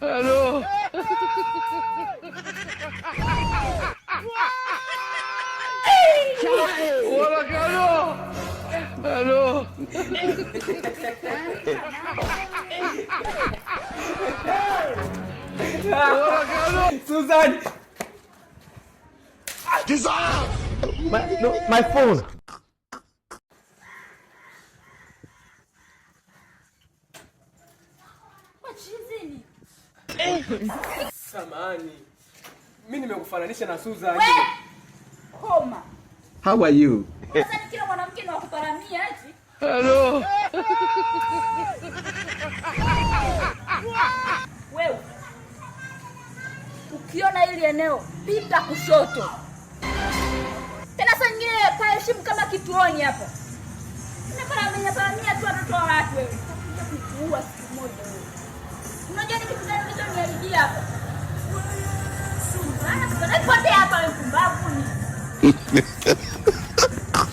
Hello. Wala kano. Hello. Wala kano. Susan. My phone. Samani. Mimi nimekufananisha na Susan. Homa. How are you? Sasa kila mwanamke ni wakuparamia eti. Hello. Wewe. Ukiona hili eneo, pita kushoto. Tena saa nyingine paheshimu kama kituoni hapa. Paramia tu watoto wa watu wewe. Kuua siku moja wewe. Unajua ni kitu gani unachoniharibia hapa? Bana, sasa potea hapa wewe mpumbavu ni.